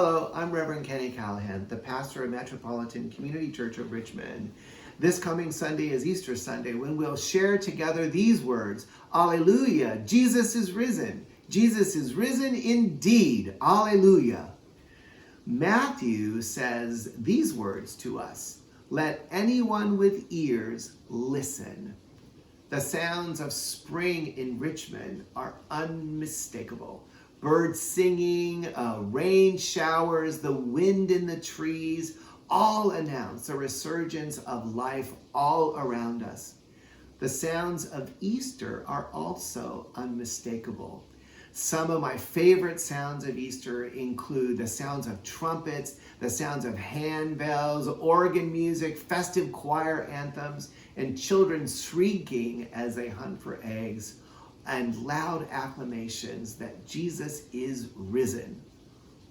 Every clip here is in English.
Hello, I'm Reverend Kenny Callaghan, the pastor of Metropolitan Community Church of Richmond. This coming Sunday is Easter Sunday when we'll share together these words, Alleluia, Jesus is risen. Jesus is risen indeed. Alleluia. Matthew says these words to us, let anyone with ears listen. The sounds of spring in Richmond are unmistakable. Birds singing, rain showers, the wind in the trees, all announce a resurgence of life all around us. The sounds of Easter are also unmistakable. Some of my favorite sounds of Easter include the sounds of trumpets, the sounds of handbells, organ music, festive choir anthems, and children shrieking as they hunt for eggs, and loud acclamations that Jesus is risen.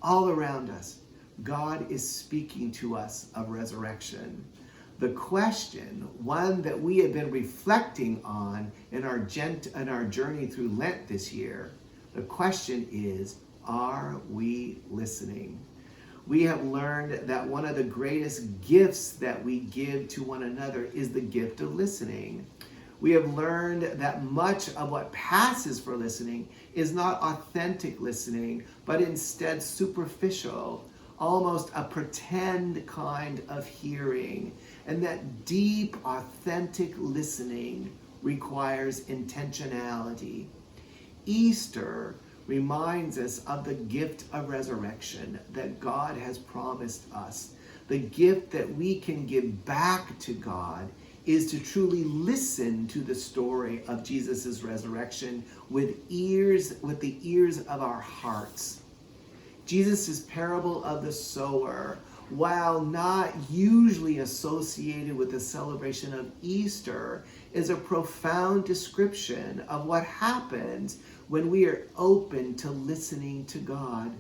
All around us, God is speaking to us of resurrection. The question, one that we have been reflecting on in our journey through Lent this year, the question is, are we listening? We have learned that one of the greatest gifts that we give to one another is the gift of listening. We have learned that much of what passes for listening is not authentic listening, but instead superficial, almost a pretend kind of hearing. And that deep, authentic listening requires intentionality. Easter reminds us of the gift of resurrection that God has promised us. The gift that we can give back to God is to truly listen to the story of Jesus' resurrection with the ears of our hearts. Jesus' parable of the sower, while not usually associated with the celebration of Easter, is a profound description of what happens when we are open to listening to God.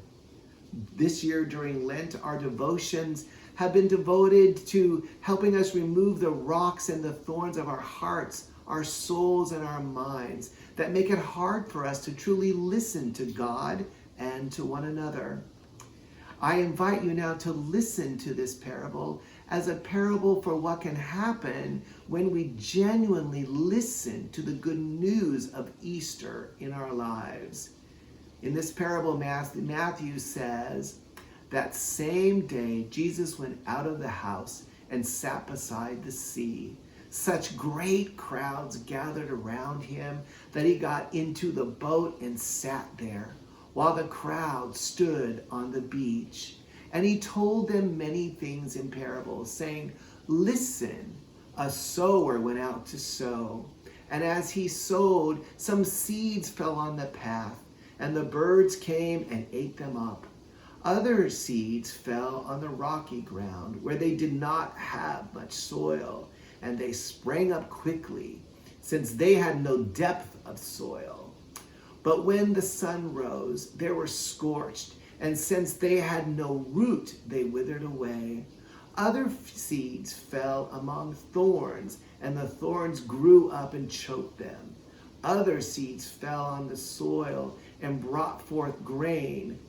This year during Lent, our devotions have been devoted to helping us remove the rocks and the thorns of our hearts, our souls, and our minds that make it hard for us to truly listen to God and to one another. I invite you now to listen to this parable as a parable for what can happen when we genuinely listen to the good news of Easter in our lives. In this parable, Matthew says, that same day, Jesus went out of the house and sat beside the sea. Such great crowds gathered around him that he got into the boat and sat there, while the crowd stood on the beach. And he told them many things in parables, saying, listen, a sower went out to sow. And as he sowed, some seeds fell on the path, and the birds came and ate them up. Other seeds fell on the rocky ground where they did not have much soil, and they sprang up quickly, since they had no depth of soil. But when the sun rose, they were scorched, and since they had no root, they withered away. Other seeds fell among thorns, and the thorns grew up and choked them. Other seeds fell on the soil and brought forth grain,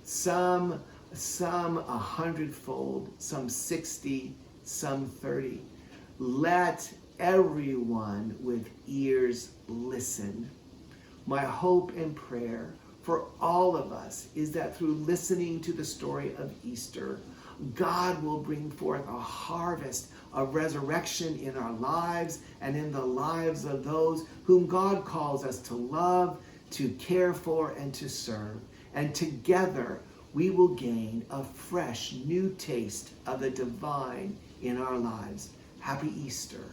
some 100-fold, some 60, some 30. Let everyone with ears listen. My hope and prayer for all of us is that through listening to the story of Easter, God will bring forth a harvest of resurrection in our lives and in the lives of those whom God calls us to love, to care for, and to serve. And together we will gain a fresh new taste of the divine in our lives. Happy Easter.